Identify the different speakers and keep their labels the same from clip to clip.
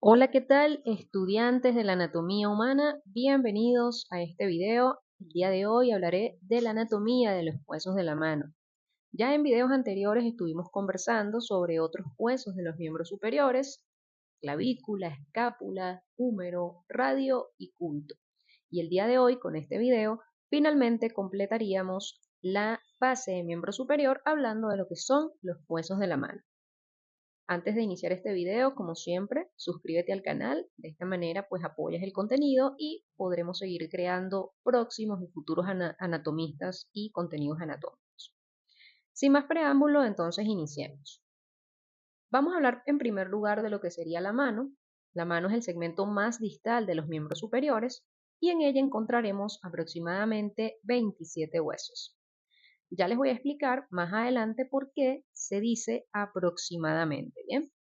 Speaker 1: Hola, ¿qué tal, estudiantes de la anatomía humana? Bienvenidos a este video. El día de hoy hablaré de la anatomía de los huesos de la mano. Ya en videos anteriores estuvimos conversando sobre otros huesos de los miembros superiores: clavícula, escápula, húmero, radio y cúbito. Y el día de hoy, con este video, finalmente completaríamos la fase de miembro superior hablando de lo que son los huesos de la mano. Antes de iniciar este video, como siempre, suscríbete al canal. De esta manera pues apoyas el contenido y podremos seguir creando próximos y futuros anatomistas y contenidos anatómicos. Sin más preámbulo, entonces iniciemos. Vamos a hablar en primer lugar de lo que sería la mano. La mano es el segmento más distal de los miembros superiores y en ella encontraremos aproximadamente 27 huesos. Ya les voy a explicar más adelante por qué se dice aproximadamente, ¿bien?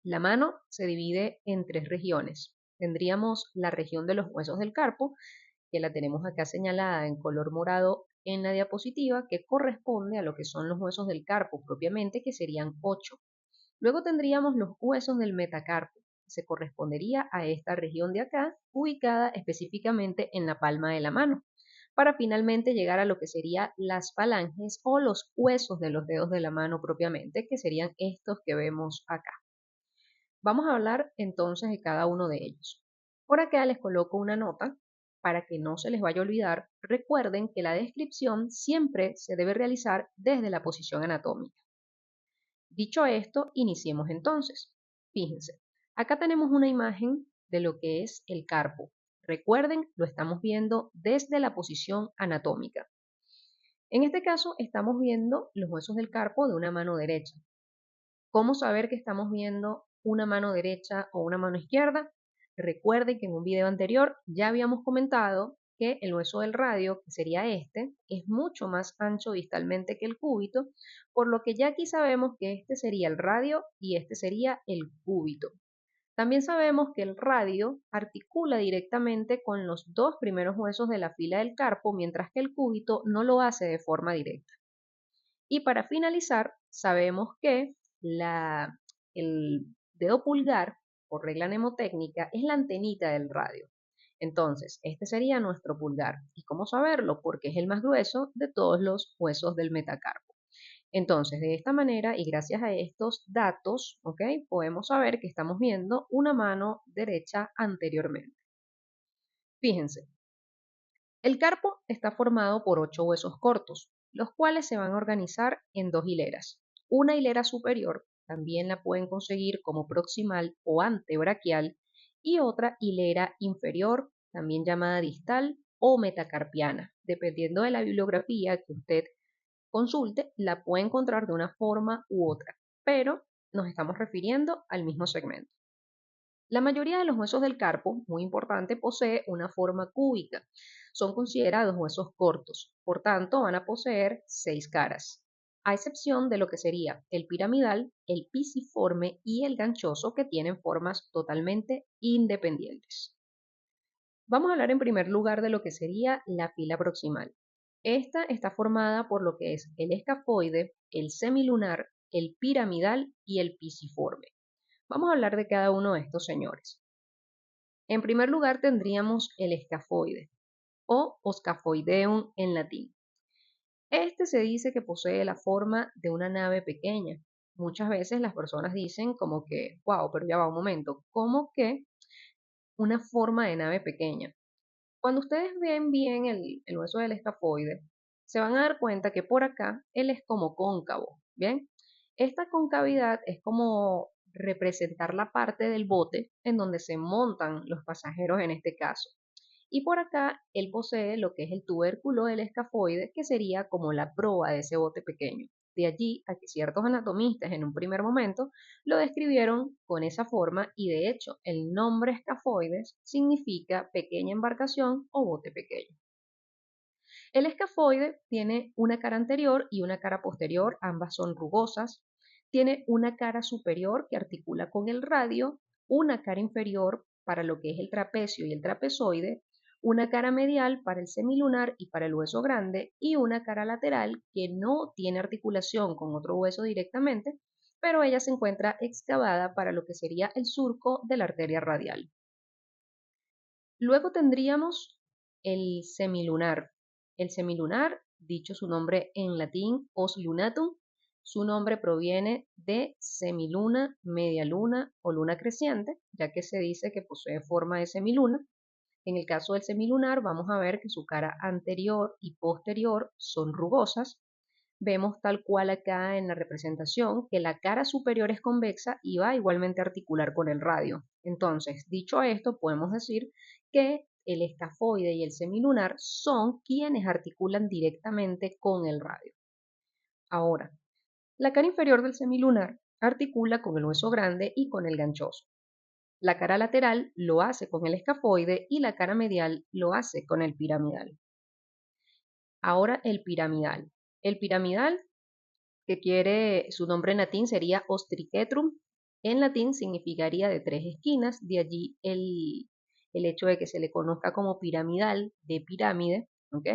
Speaker 1: La mano se divide en tres regiones. Tendríamos la región de los huesos del carpo, que la tenemos acá señalada en color morado en la diapositiva, que corresponde a lo que son los huesos del carpo propiamente, que serían 8. Luego tendríamos los huesos del metacarpo, que se correspondería a esta región de acá, ubicada específicamente en la palma de la mano, para finalmente llegar a lo que serían las falanges o los huesos de los dedos de la mano propiamente, que serían estos que vemos acá. Vamos a hablar entonces de cada uno de ellos. Por acá les coloco una nota para que no se les vaya a olvidar. Recuerden que la descripción siempre se debe realizar desde la posición anatómica. Dicho esto, iniciemos entonces. Fíjense, acá tenemos una imagen de lo que es el carpo. Recuerden, lo estamos viendo desde la posición anatómica. En este caso, estamos viendo los huesos del carpo de una mano derecha. ¿Cómo saber que estamos viendo una mano derecha o una mano izquierda? Recuerden que en un video anterior ya habíamos comentado que el hueso del radio, que sería este, es mucho más ancho distalmente que el cúbito, por lo que ya aquí sabemos que este sería el radio y este sería el cúbito. También sabemos que el radio articula directamente con los dos primeros huesos de la fila del carpo, mientras que el cúbito no lo hace de forma directa. Y para finalizar, sabemos que el dedo pulgar, por regla mnemotécnica, es la antenita del radio. Entonces, este sería nuestro pulgar. ¿Y cómo saberlo? Porque es el más grueso de todos los huesos del metacarpo. Entonces, de esta manera y gracias a estos datos, ¿ok?, podemos saber que estamos viendo una mano derecha anteriormente. Fíjense, el carpo está formado por 8 huesos cortos, los cuales se van a organizar en dos hileras. Una hilera superior, también la pueden conseguir como proximal o antebraquial, y otra hilera inferior, también llamada distal o metacarpiana. Dependiendo de la bibliografía que usted consulte, la puede encontrar de una forma u otra, pero nos estamos refiriendo al mismo segmento. La mayoría de los huesos del carpo, muy importante, posee una forma cúbica. Son considerados huesos cortos, por tanto van a poseer 6 caras, a excepción de lo que sería el piramidal, el pisiforme y el ganchoso, que tienen formas totalmente independientes. Vamos a hablar en primer lugar de lo que sería la fila proximal. Esta está formada por lo que es el escafoide, el semilunar, el piramidal y el pisiforme. Vamos a hablar de cada uno de estos señores. En primer lugar tendríamos el escafoide o oscafoideum en latín. Este se dice que posee la forma de una nave pequeña. Muchas veces las personas dicen como que, wow, pero ya va un momento, ¿cómo que una forma de nave pequeña? Cuando ustedes ven bien el hueso del escafoide, se van a dar cuenta que por acá él es como cóncavo, ¿bien? Esta concavidad es como representar la parte del bote en donde se montan los pasajeros en este caso. Y por acá él posee lo que es el tubérculo del escafoide, que sería como la proa de ese bote pequeño. De allí a que ciertos anatomistas en un primer momento lo describieron con esa forma, y de hecho el nombre escafoides significa pequeña embarcación o bote pequeño. El escafoide tiene una cara anterior y una cara posterior, ambas son rugosas. Tiene una cara superior que articula con el radio, una cara inferior para lo que es el trapecio y el trapezoide, una cara medial para el semilunar y para el hueso grande, y una cara lateral que no tiene articulación con otro hueso directamente, pero ella se encuentra excavada para lo que sería el surco de la arteria radial. Luego tendríamos el semilunar. El semilunar, dicho su nombre en latín, os lunatum, su nombre proviene de semiluna, media luna o luna creciente, ya que se dice que posee forma de semiluna. En el caso del semilunar, vamos a ver que su cara anterior y posterior son rugosas. Vemos tal cual acá en la representación que la cara superior es convexa y va igualmente a articular con el radio. Entonces, dicho esto, podemos decir que el escafoide y el semilunar son quienes articulan directamente con el radio. Ahora, la cara inferior del semilunar articula con el hueso grande y con el ganchoso. La cara lateral lo hace con el escafoide y la cara medial lo hace con el piramidal. Ahora el piramidal. El piramidal, que quiere, su nombre en latín sería ostricetrum, en latín significaría de 3 esquinas, de allí el hecho de que se le conozca como piramidal, de pirámide, ¿ok?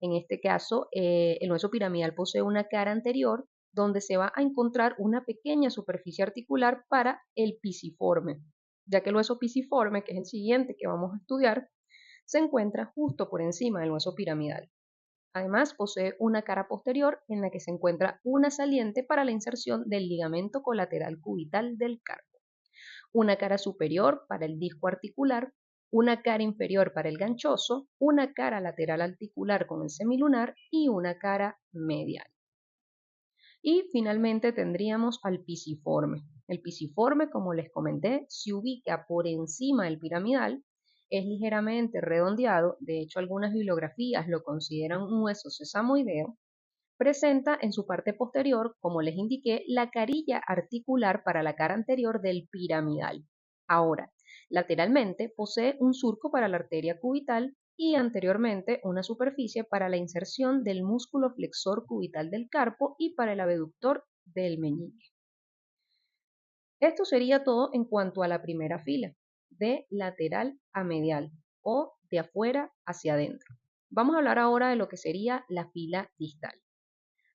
Speaker 1: En este caso, el hueso piramidal posee una cara anterior donde se va a encontrar una pequeña superficie articular para el pisiforme, ya que el hueso pisiforme, que es el siguiente que vamos a estudiar, se encuentra justo por encima del hueso piramidal. Además, posee una cara posterior en la que se encuentra una saliente para la inserción del ligamento colateral cubital del carpo, una cara superior para el disco articular, una cara inferior para el ganchoso, una cara lateral articular con el semilunar y una cara medial. Y finalmente tendríamos al pisiforme. El pisiforme, como les comenté, se ubica por encima del piramidal, es ligeramente redondeado, de hecho algunas bibliografías lo consideran un hueso sesamoideo, presenta en su parte posterior, como les indiqué, la carilla articular para la cara anterior del piramidal. Ahora, lateralmente posee un surco para la arteria cubital y anteriormente una superficie para la inserción del músculo flexor cubital del carpo y para el abductor del meñique. Esto sería todo en cuanto a la primera fila, de lateral a medial o de afuera hacia adentro. Vamos a hablar ahora de lo que sería la fila distal.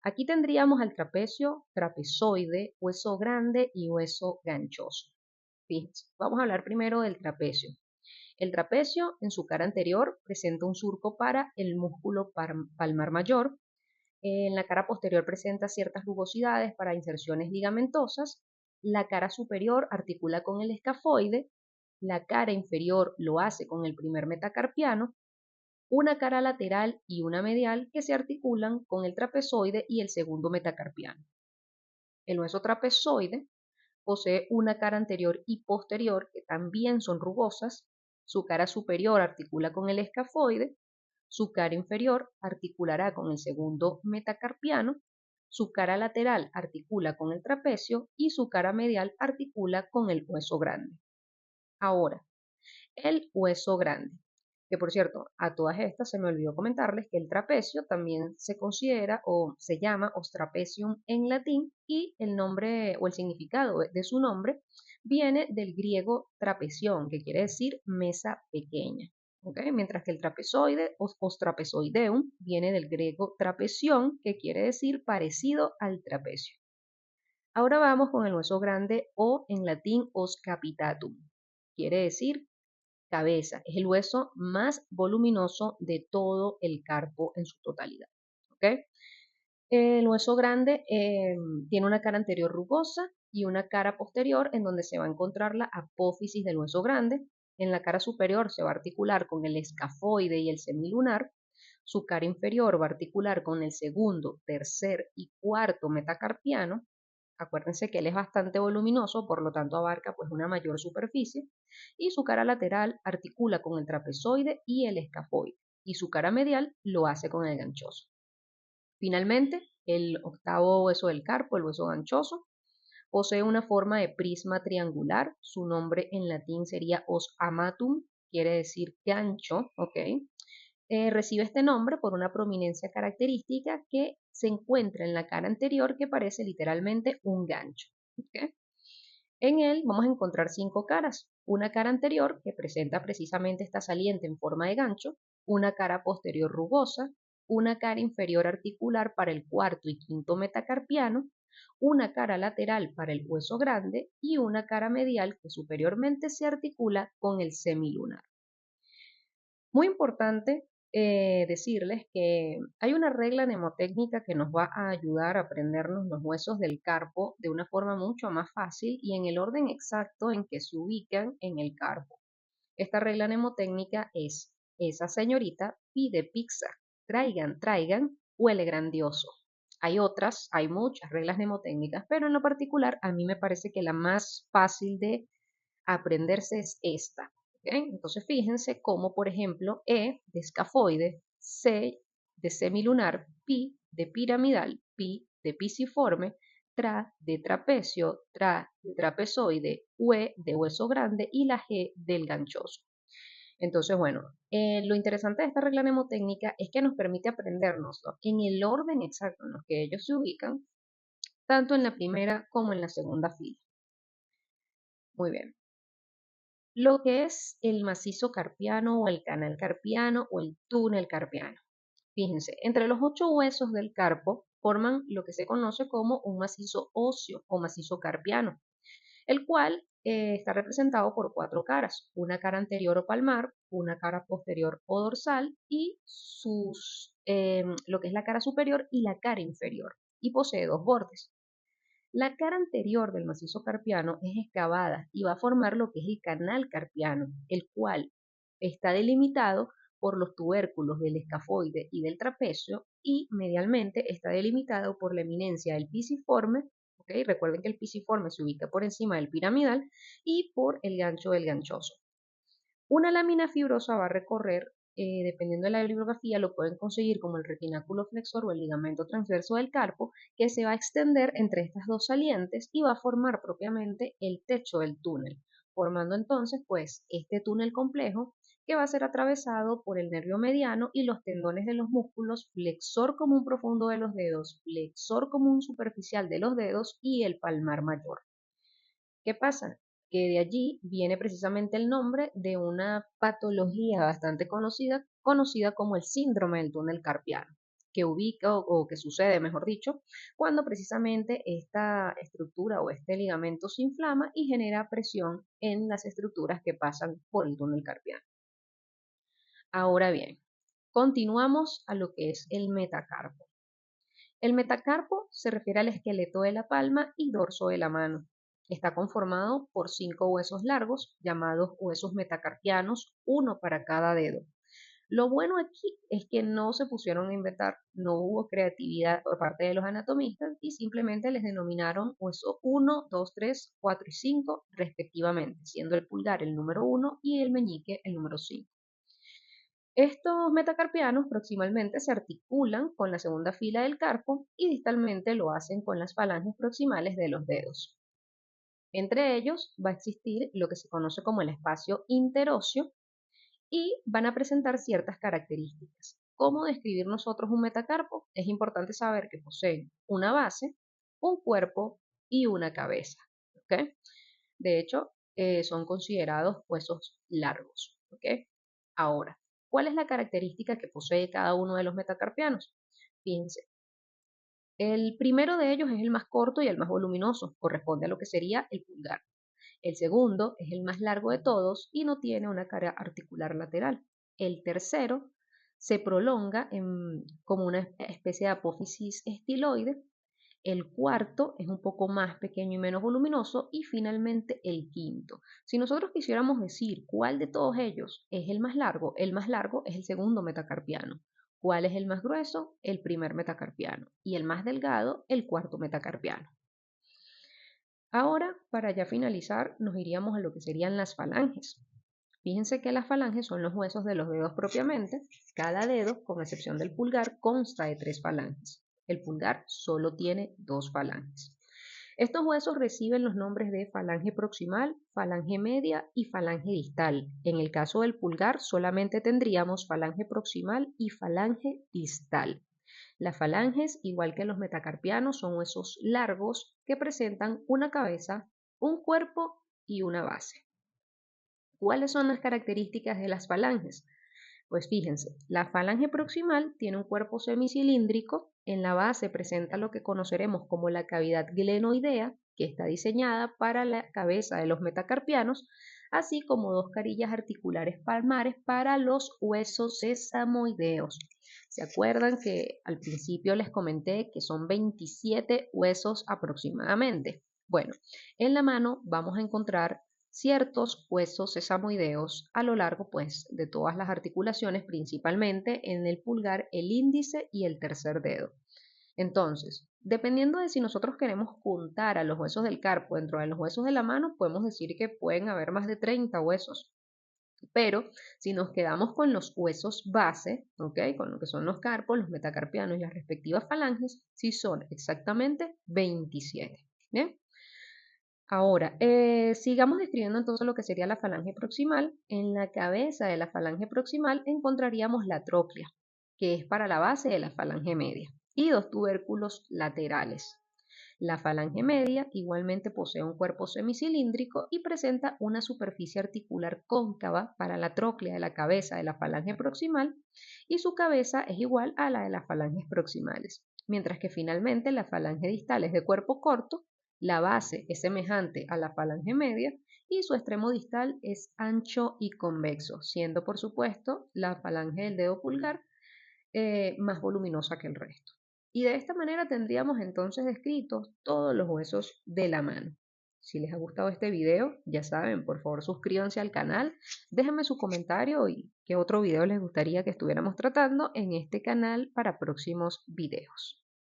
Speaker 1: Aquí tendríamos al trapecio, trapezoide, hueso grande y hueso ganchoso. Fíjense, vamos a hablar primero del trapecio. El trapecio en su cara anterior presenta un surco para el músculo palmar mayor. En la cara posterior presenta ciertas rugosidades para inserciones ligamentosas. La cara superior articula con el escafoide. La cara inferior lo hace con el primer metacarpiano, una cara lateral y una medial que se articulan con el trapezoide y el segundo metacarpiano. El hueso trapezoide posee una cara anterior y posterior que también son rugosas. Su cara superior articula con el escafoide, su cara inferior articulará con el segundo metacarpiano, su cara lateral articula con el trapecio y su cara medial articula con el hueso grande. Ahora, el hueso grande, que por cierto, a todas estas se me olvidó comentarles que el trapecio también se considera o se llama ostrapecium en latín y el nombre o el significado de su nombre viene del griego trapecion, que quiere decir mesa pequeña. ¿Okay? Mientras que el trapezoide o ostrapezoideum viene del griego trapecion, que quiere decir parecido al trapecio. Ahora vamos con el hueso grande o en latín os capitatum. Quiere decir cabeza. Es el hueso más voluminoso de todo el carpo en su totalidad. ¿Okay? El hueso grande tiene una cara anterior rugosa y una cara posterior en donde se va a encontrar la apófisis del hueso grande. En la cara superior se va a articular con el escafoide y el semilunar. Su cara inferior va a articular con el segundo, tercer y cuarto metacarpiano. Acuérdense que él es bastante voluminoso, por lo tanto abarca pues una mayor superficie. Y su cara lateral articula con el trapezoide y el escafoide. Y su cara medial lo hace con el ganchoso. Finalmente, el octavo hueso del carpo, el hueso ganchoso, posee una forma de prisma triangular. Su nombre en latín sería os amatum, quiere decir gancho, ¿ok? Recibe este nombre por una prominencia característica que se encuentra en la cara anterior que parece literalmente un gancho. ¿Okay? En él vamos a encontrar 5 caras. Una cara anterior que presenta precisamente esta saliente en forma de gancho, una cara posterior rugosa, una cara inferior articular para el cuarto y quinto metacarpiano, una cara lateral para el hueso grande y una cara medial que superiormente se articula con el semilunar. Muy importante decirles que hay una regla mnemotécnica que nos va a ayudar a aprendernos los huesos del carpo de una forma mucho más fácil y en el orden exacto en que se ubican en el carpo. Esta regla mnemotécnica es: esa señorita pide pizza, traigan, traigan, huele grandioso. Hay otras, hay muchas reglas mnemotécnicas, pero en lo particular a mí me parece que la más fácil de aprenderse es esta. ¿Okay? Entonces fíjense cómo, por ejemplo, E de escafoide, C de semilunar, pi de piramidal, pi de pisiforme, tra de trapecio, tra de trapezoide, hue de hueso grande y la G del ganchoso. Entonces, bueno, lo interesante de esta regla mnemotécnica es que nos permite aprendernos, ¿no?, en el orden exacto en los que ellos se ubican, tanto en la primera como en la segunda fila. Muy bien. Lo que es el macizo carpiano o el canal carpiano o el túnel carpiano. Fíjense, entre los 8 huesos del carpo forman lo que se conoce como un macizo óseo o macizo carpiano, el cual está representado por 4 caras: una cara anterior o palmar, una cara posterior o dorsal y lo que es la cara superior y la cara inferior, y posee 2 bordes. La cara anterior del macizo carpiano es excavada y va a formar lo que es el canal carpiano, el cual está delimitado por los tubérculos del escafoide y del trapecio, y medialmente está delimitado por la eminencia del pisiforme. ¿Okay? Recuerden que el pisiforme se ubica por encima del piramidal, y por el gancho del ganchoso. Una lámina fibrosa va a recorrer, dependiendo de la bibliografía, lo pueden conseguir como el retináculo flexor o el ligamento transverso del carpo, que se va a extender entre estas dos salientes y va a formar propiamente el techo del túnel, formando entonces pues este túnel complejo que va a ser atravesado por el nervio mediano y los tendones de los músculos flexor común profundo de los dedos, flexor común superficial de los dedos y el palmar mayor. ¿Qué pasa? Que de allí viene precisamente el nombre de una patología bastante conocida como el síndrome del túnel carpiano, que ubica o que sucede, mejor dicho, cuando precisamente esta estructura o este ligamento se inflama y genera presión en las estructuras que pasan por el túnel carpiano. Ahora bien, continuamos a lo que es el metacarpo. El metacarpo se refiere al esqueleto de la palma y dorso de la mano. Está conformado por 5 huesos largos, llamados huesos metacarpianos, uno para cada dedo. Lo bueno aquí es que no se pusieron a inventar, no hubo creatividad por parte de los anatomistas y simplemente les denominaron hueso 1, 2, 3, 4 y 5 respectivamente, siendo el pulgar el número 1 y el meñique el número 5. Estos metacarpianos proximalmente se articulan con la segunda fila del carpo y distalmente lo hacen con las falanges proximales de los dedos. Entre ellos va a existir lo que se conoce como el espacio interóseo y van a presentar ciertas características. ¿Cómo describir nosotros un metacarpo? Es importante saber que poseen una base, un cuerpo y una cabeza. ¿Okay? De hecho, son considerados huesos largos. ¿Okay? Ahora, ¿cuál es la característica que posee cada uno de los metacarpianos? Fíjense, el primero de ellos es el más corto y el más voluminoso, corresponde a lo que sería el pulgar. El segundo es el más largo de todos y no tiene una cara articular lateral. El tercero se prolonga como una especie de apófisis estiloide. El cuarto es un poco más pequeño y menos voluminoso, y finalmente el quinto. Si nosotros quisiéramos decir cuál de todos ellos es el más largo es el segundo metacarpiano. ¿Cuál es el más grueso? El primer metacarpiano. Y el más delgado, el cuarto metacarpiano. Ahora, para ya finalizar, nos iríamos a lo que serían las falanges. Fíjense que las falanges son los huesos de los dedos propiamente. Cada dedo, con excepción del pulgar, consta de 3 falanges. El pulgar solo tiene 2 falanges. Estos huesos reciben los nombres de falange proximal, falange media y falange distal. En el caso del pulgar solamente tendríamos falange proximal y falange distal. Las falanges, igual que los metacarpianos, son huesos largos que presentan una cabeza, un cuerpo y una base. ¿Cuáles son las características de las falanges? Pues fíjense, la falange proximal tiene un cuerpo semicilíndrico En la base presenta lo que conoceremos como la cavidad glenoidea, que está diseñada para la cabeza de los metacarpianos, así como dos carillas articulares palmares para los huesos sesamoideos. ¿Se acuerdan que al principio les comenté que son 27 huesos aproximadamente? Bueno, en la mano vamos a encontrar ciertos huesos sesamoideos a lo largo pues de todas las articulaciones, principalmente en el pulgar, el índice y el tercer dedo. Entonces, dependiendo de si nosotros queremos juntar a los huesos del carpo dentro de los huesos de la mano, podemos decir que pueden haber más de 30 huesos. Pero si nos quedamos con los huesos base, ¿ok? Con lo que son los carpos, los metacarpianos y las respectivas falanges, sí son exactamente 27. ¿Bien? Ahora, sigamos describiendo entonces lo que sería la falange proximal. En la cabeza de la falange proximal encontraríamos la tróclea, que es para la base de la falange media, y dos tubérculos laterales. La falange media igualmente posee un cuerpo semicilíndrico y presenta una superficie articular cóncava para la tróclea de la cabeza de la falange proximal, y su cabeza es igual a la de las falanges proximales, mientras que finalmente la falange distal es de cuerpo corto, la base es semejante a la falange media y su extremo distal es ancho y convexo, siendo por supuesto la falange del dedo pulgar más voluminosa que el resto. Y de esta manera tendríamos entonces descritos todos los huesos de la mano. Si les ha gustado este video, ya saben, por favor suscríbanse al canal, déjenme su comentario y qué otro video les gustaría que estuviéramos tratando en este canal para próximos videos.